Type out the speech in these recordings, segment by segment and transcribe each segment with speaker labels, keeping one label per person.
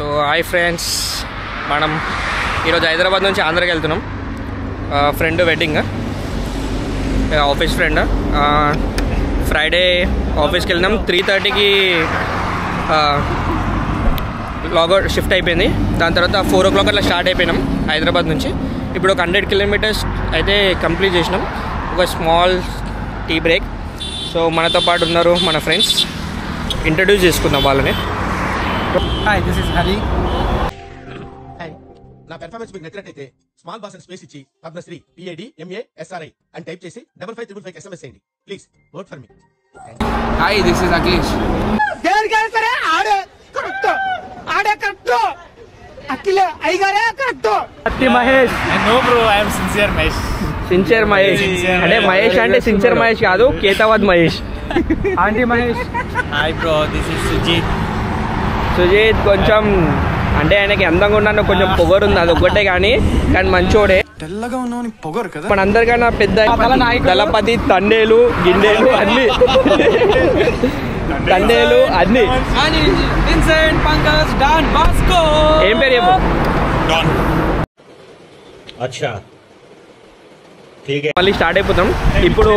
Speaker 1: So hi friends, మనం ఈరోజు హైదరాబాద్ నుంచి ఆంధ్రాకి వెళ్తున్నాం. Friend wedding, office friend. Friday ఆఫీస్కి వెళ్ళినాం. 3:30కి లాగౌట్ షిఫ్ట్ అయిపోయింది. దాని తర్వాత 4 o'clock అట్లా స్టార్ట్ అయిపోయినాం హైదరాబాద్ నుంచి. ఇప్పుడు ఒక 100 kilometers అయితే కంప్లీట్ చేసినాం. ఒక స్మాల్ టీ బ్రేక్. సో మనతో పాటు ఉన్నారు మన ఫ్రెండ్స్, ఇంట్రడ్యూస్ చేసుకుందాం వాళ్ళని.
Speaker 2: Hi, this is Hari.
Speaker 3: Hi, నా పెర్ఫార్మెన్స్ మీకు నచ్చినట్లయితే స్మాల్ బాస్ అని స్పేస్ ఇచ్చి పద్మశ్రీ PAD MA SRI అని టైప్ చేసి 5555 SMS చేయండి. Please vote for me.
Speaker 2: Hi, this is Akhilesh.
Speaker 1: Mahesh.
Speaker 2: No bro, I am sincere Mahesh.
Speaker 1: Sincere Mahesh అంటే మహేష్ అంటే సిన్సియర్ మహేష్ కాదు, Ketavath Mahesh.
Speaker 2: Aunty Mahesh.
Speaker 4: Hi bro, this is Sujith.
Speaker 1: Sujith కొంచెం అంటే ఆయనకి అందంగా ఉన్నాను, కొంచెం పొగరు ఉంది, అది ఒక్కటే కానీ మంచోడే.
Speaker 2: తెల్లగా ఉన్నావు, పొగరు కదా.
Speaker 1: మన అందరికన్నా పెద్ద దళపతి, తండేలు, గిండేలు అన్ని తండేలు అన్ని.
Speaker 4: Vincent, Pankaj, Don, Bosco.
Speaker 1: ఏం పేరు చెప్పు?
Speaker 4: డాన్. అచ్చా,
Speaker 1: మళ్ళీ స్టార్ట్ అయిపోతాం ఇప్పుడు.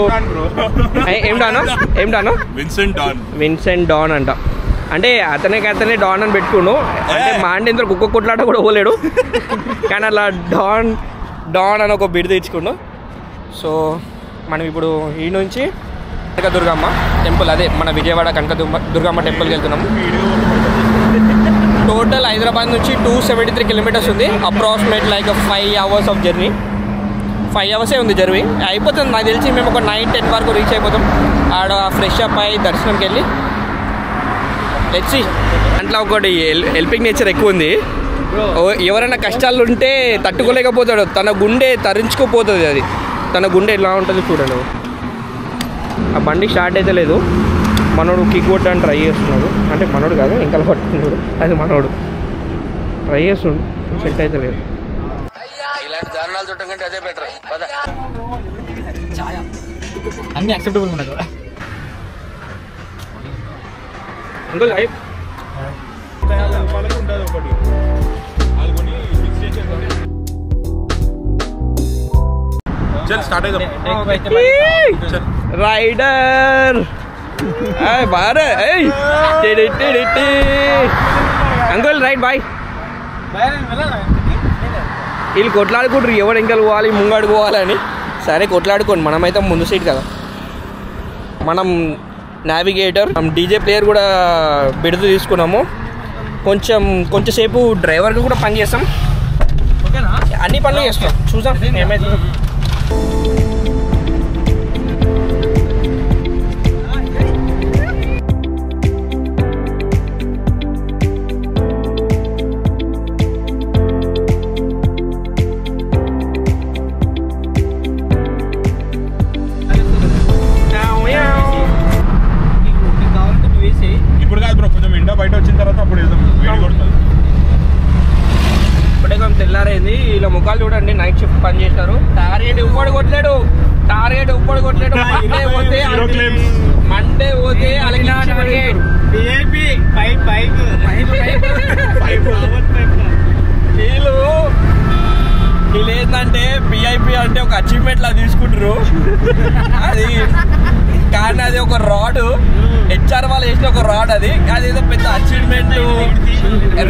Speaker 1: ఏం డాను? విన్సెంట్ డాన్ అంట. అంటే అతనే డాన్ అని పెట్టుకున్నాడు. అంటే మా అంటే ఇంత కుక్క కొట్లాట కూడా పోలేడు, కానీ అలా డాన్ అని ఒక బిడ్డ తెచ్చుకున్నాడు. సో మనం ఇప్పుడు ఈ నుంచి కనకదుర్గమ్మ టెంపుల్, అదే మన విజయవాడ కనకదుర్గమ్మ టెంపుల్కి వెళ్తున్నాము. టోటల్ హైదరాబాద్ నుంచి 273 kilometers ఉంది. Approximate like 5 hours of journey. 5 hours ఉంది జర్నీ. అయిపోతుంది నాకు తెలిసి. మేము ఒక 9-10 వరకు రీచ్ అయిపోతాం. ఆడ ఫ్రెష్ అప్ అయ్యి దర్శనంకి వెళ్ళి లెట్స్ సీ. అట్లా ఒకటి హెల్పింగ్ నేచర్ ఎక్కువ ఉంది. ఎవరైనా కష్టాలు ఉంటే తట్టుకోలేకపోతాడు, తన గుండె తరించుకోపోతుంది. అది తన గుండె ఎలా ఉంటుంది చూడండి. ఆ బండి స్టార్ట్ అయితే లేదు. మనోడు కిక్ కొట్టడానికి ట్రై చేస్తున్నాడు. అంటే మనోడు కాదు, ఇంకా పట్టుకున్నాడు. అది మనోడు ట్రై చేస్తున్నాడు, సెట్ అయితే లేదు. ఇలాంటి దారుణాలు చుట్టం కంటే అదే బెటర్.
Speaker 2: అన్ని యాక్సెప్టబుల్ ఉన్నాయి కదా.
Speaker 1: Uncle life rider uncle right boy. వీళ్ళు కొట్లాడుకుంటారు ఎవరు ఇంకా పోవాలి, ముంగడుకు పోవాలని. సరే కొట్లాడుకోండి, మనమైతే ముందు సీట్ కదా. మనం నావిగేటర్, డీజే ప్లేయర్ కూడా బిడుతూ తీసుకున్నాము. కొంచెంసేపు డ్రైవర్గా కూడా పని చేస్తాం. అన్ని పనులు చేస్తాం, చూసాం ఏమైతే.
Speaker 4: ఇప్పుడు కాదు బ్రో, కొంచెం ఎండ బయట వచ్చిన తర్వాత అప్పుడు
Speaker 1: ఇప్పుడే కొంచెం తెల్లారైంది. ఇలా ముఖాలు చూడండి, నైట్ షిఫ్ట్ పని చేస్తారు. టార్గెట్ ఉప్పడి కొట్టలేడు. మండే పోతే వీళ్ళు ఏంటంటే PIP అంటే ఒక అచీవ్మెంట్ లా తీసుకుంటారు. అది కానీ అది ఒక రాడ్, HR వాళ్ళు వేసిన ఒక రాడ్. అది ఏదో పెద్ద అచీవ్మెంట్,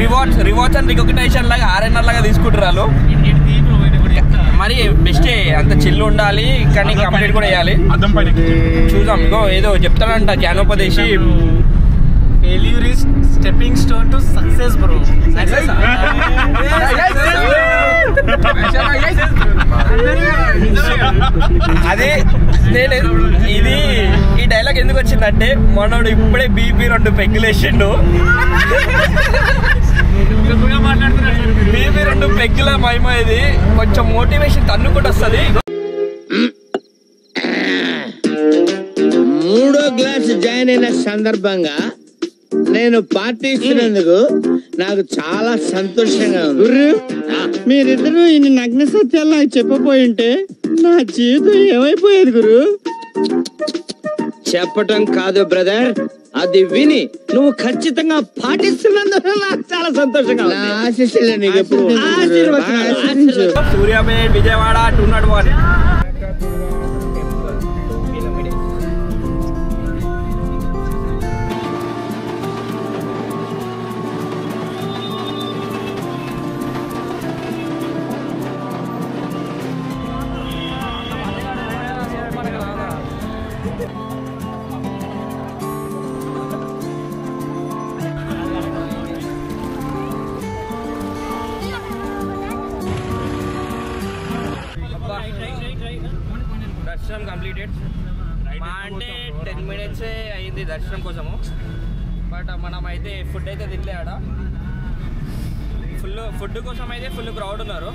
Speaker 1: రివార్డ్స్ అండ్ రికగ్నైజేషన్ లాగా RNR లాగా తీసుకుంటారు వాళ్ళు. మరి బెస్టే, అంత చిల్లు ఉండాలి, కానీ కంప్లీట్ కూడా వేయాలి. చూద్దాం. ఇగో ఏదో చెప్తానంట జ్ఞానోపదేశి.
Speaker 2: Failure is stepping stone to success bro.
Speaker 1: అదే నేను ఈ డైలాగ్ ఎందుకు వచ్చిందంటే, మనోడు ఇప్పుడే BP 2 పెగ్గులేసిండు. BP 2 పెగ్గుల మహిమ. ఇది కొంచెం మోటివేషన్ తన్నుకుంటూ వస్తుంది.
Speaker 5: 3వ క్లాస్ జాయిన్ అయిన సందర్భంగా నేను పార్టీ ఇస్తున్నందుకు నాకు చాలా సంతోషంగా ఉంది. మీరిద్దరూ ఇన్ని నగ్న సత్యాలు నాకు చెప్పబోయి ఉంటే నా జీవితం ఏమైపోయేది గురు. చెప్పటం కాదు బ్రదర్, అది విని నువ్వు ఖచ్చితంగా పాటిస్తున్నందుకు నాకు చాలా సంతోషంగా ఉంది. ఆశీస్సులు నీకు ఎప్పుడు ఆశీర్వచనాలు.
Speaker 1: సూర్యాపేట్ విజయవాడ 201. దర్శనం కంప్లీటెడ్. మా అంటే 10 minutes అయింది దర్శనం కోసము. బట్ మనం అయితే ఫుడ్ అయితే తినలే ఆడ. ఫుడ్ కోసం అయితే ఫుల్ క్రౌడ్ ఉన్నారు.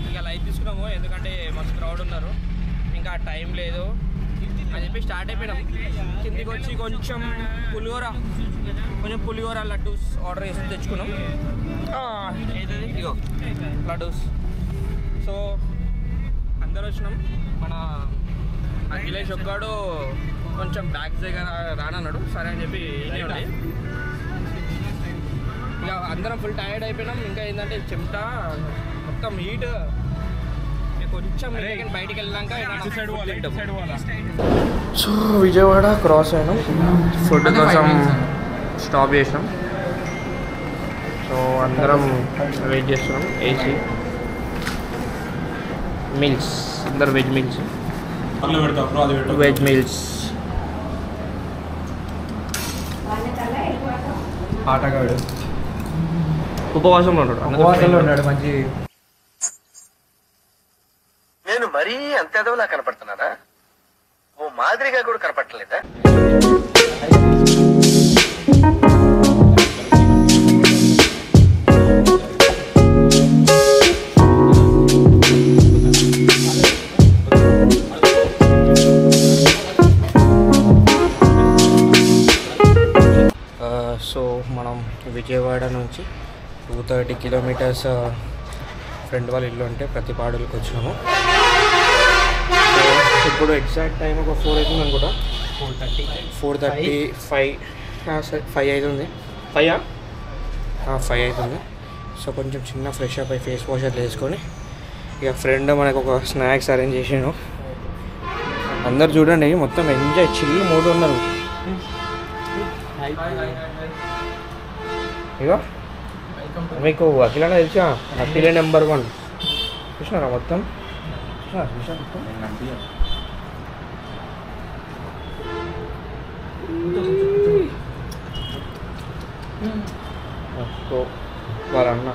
Speaker 1: ఇంకా లైట్ తీసుకున్నాము ఎందుకంటే మస్తు క్రౌడ్ ఉన్నారు. ఇంకా టైం లేదు అని చెప్పి స్టార్ట్ అయిపోయినాం. కిందికి వచ్చి కొంచెం పులిహోర లడ్డూస్ ఆర్డర్ చేసి తెచ్చుకున్నాం. ఏదది ఇగో లడ్డూస్. సో అందరూ వచ్చినాం. మన అఖిలేష్ ఒక్కడు కొంచెం బ్యాక్ దగ్గర రానన్నాడు. సరే అని చెప్పి ఇక అందరం ఫుల్ టైర్డ్ అయిపోయినాం. ఇంకా ఏంటంటే చెమట మొత్తం హీట్. కొంచెం బయటికి వెళ్ళాక సో విజయవాడ క్రాస్ అయినాం. ఫుడ్ కోసం స్టాప్ చేసినాం. సో అందరం వెయిట్ చేస్తున్నాం. ఏసీ మీల్స్ అందరు వెజ్ మీల్స్
Speaker 2: ఆటగాడు
Speaker 1: ఉపవాసంలో ఉన్నాడు.
Speaker 2: మంచి.
Speaker 3: నేను మరీ అంత ఎదవలా కనపడుతున్నారా? ఓ మాదిరిగా కూడా కనపడలేదా?
Speaker 1: సో మనం విజయవాడ నుంచి 230 kilometers ఫ్రెండ్ వాళ్ళ ఇల్లు అంటే ప్రతిపాడులకు వచ్చినాము. ఇప్పుడు ఎగ్జాక్ట్ టైం ఒక 4 అవుతుంది అనుకుంటా. 4:35 5 అవుతుంది. 5 అవుతుంది. సో కొంచెం చిన్న ఫ్రెష్ అప్ అయి ఫేస్ వాష్ అట్లా వేసుకొని ఇక ఫ్రెండ్ మనకు ఒక స్నాక్స్ అరేంజ్ చేసాను. అందరు చూడండి మొత్తం ఎంజాయ్ చిల్ మూడు ఉన్నారు. ఇగో మీకు అఖిల తెలుసా? అఖిలే నెంబర్ 1 చూసినారా మొత్తం? వాళ్ళ అన్న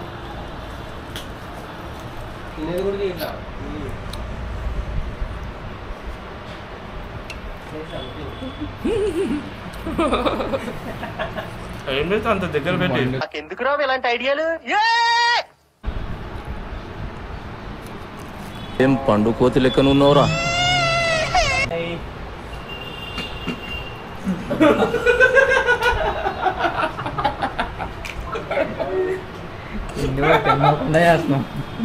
Speaker 1: ఏం లేదు అంత దగ్గర పెట్టి
Speaker 3: ఎందుకు రావు ఇలాంటి ఐడియాలు?
Speaker 6: ఏం పండు కోతి లెక్కనున్నావురా?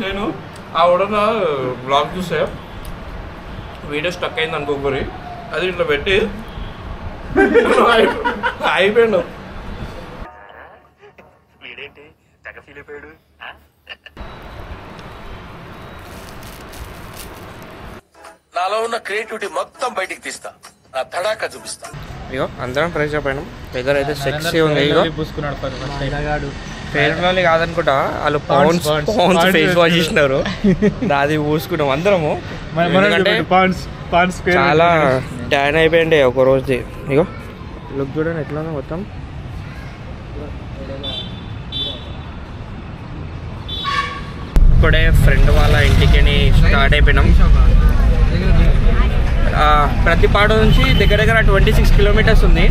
Speaker 1: నేను ఆ ఉడన బ్లాగ్ చూసా, వీడియో స్టక్ అయింది అనుకోకరి, అది ఇట్లా పెట్టి అయిపోయాడు.
Speaker 3: వీడేంటి తెగ ఫీల్ అయిపోయాడు? నాలో ఉన్న క్రియేటివిటీ మొత్తం బయటికి తీస్తా, నా తడాక చూపిస్తా.
Speaker 1: ఇగో అందరం ఫ్రెష్ అప్ అయినాం. వెదర్ అయితే సెక్సీ ఉంది. ఇగో ఫెయిర్ లవ్లీ కాదనుకుంటా, వాళ్ళు పౌన్స్ ఫేస్ వాష్ చేసినారు, అది పూసుకున్నాం అందరము. చాలా ట్యాన్ అయిపోయింది ఒక రోజుది. ఇగో లుక్ చూడండి ఎట్లా మొత్తం. ఇప్పుడే ఫ్రెండ్ వాళ్ళ ఇంటికి స్టార్ట్ అయిపోయినాం. ప్రతిపాడు నుంచి దగ్గర దగ్గర 26 kilometers ఉంది.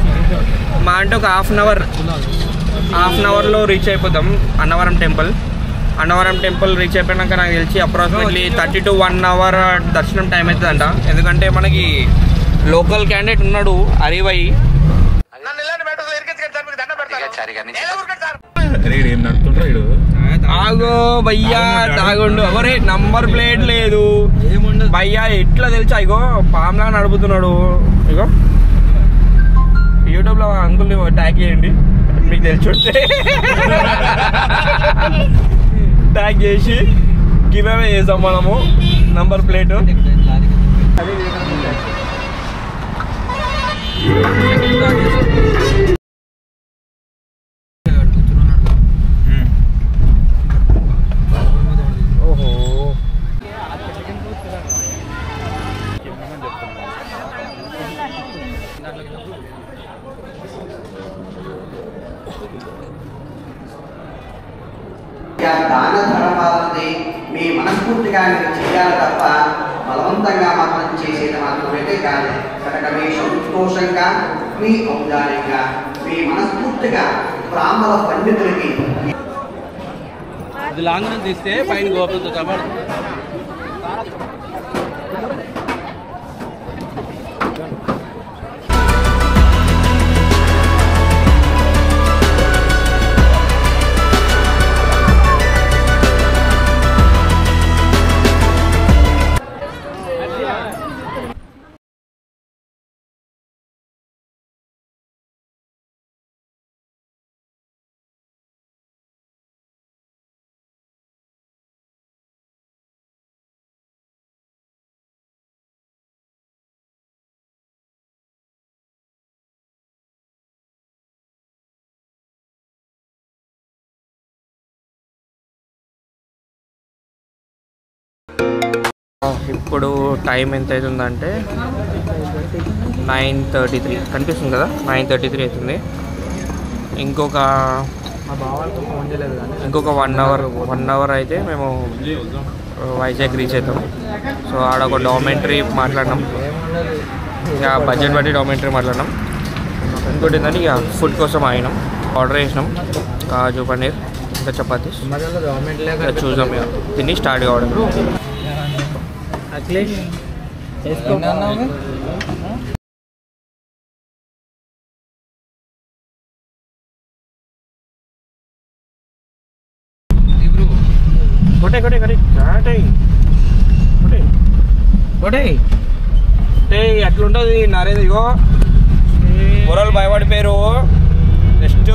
Speaker 1: మా అంటే ఒక హాఫ్ అన్ అవర్లో రీచ్ అయిపోతాం Annavaram temple. Annavaram temple reach అయిపోయినాక నాకు తెలిసి అప్రాక్సిమేట్లీ 30 to 1 hour దర్శనం టైం అవుతుందంట. ఎందుకంటే మనకి లోకల్ క్యాండిడేట్ ఉన్నాడు హరివై. ఆగో భయ్యా తాగుండు, ఎవరే నంబర్ ప్లేట్ లేదు భయ్యా, ఎట్లా తెలుసా? ఇగో పామ్లా నడుపుతున్నాడు. ఇగో యూట్యూబ్లో అంకుల్ని ట్యాగ్ చేయండి, మీకు తెలిసి ట్యాగ్ చేసి గివ్ అవే చేద్దాం మనము నంబర్ ప్లేట్. ఓహో
Speaker 7: దాన ధర్మాలది మీ మనస్ఫూర్తిగా మీరు చేయాలి తప్ప బలవంతంగా మాత్రం చేసేది మాత్రమైతే కాదు. కనుక మీ సంతోషంగా మీ ఔదార్యంగా మీ మనస్ఫూర్తిగా బ్రాహ్మణ పండితులకి
Speaker 4: లాంగ్ తీస్తే పైన గోపురంతో కబడి
Speaker 1: ఇప్పుడు టైం ఎంత అవుతుందంటే 9:33 కనిపిస్తుంది కదా, 9:33 అవుతుంది. ఇంకొక 1 అవర్ అయితే మేము వైజాగ్ రీచ్ అవుతాం. సో ఆడ ఒక డాక్యుమెంటరీ మాట్లాడినాం, ఇక బడ్జెట్ బట్టి డాక్యుమెంటరీ మాట్లాడినాం. ఇంకోటి ఏంటంటే ఇక ఫుడ్ కోసం ఆగినాం, ఆర్డర్ చేసినాం కాజు పన్నీర్ ఇంకా చపాతీ. చూద్దాం ఇక తిని స్టార్ట్ కావడం. అట్లుంటుంది నరేది. ఇగో కూరలు భయపడిపోయారు, జస్ట్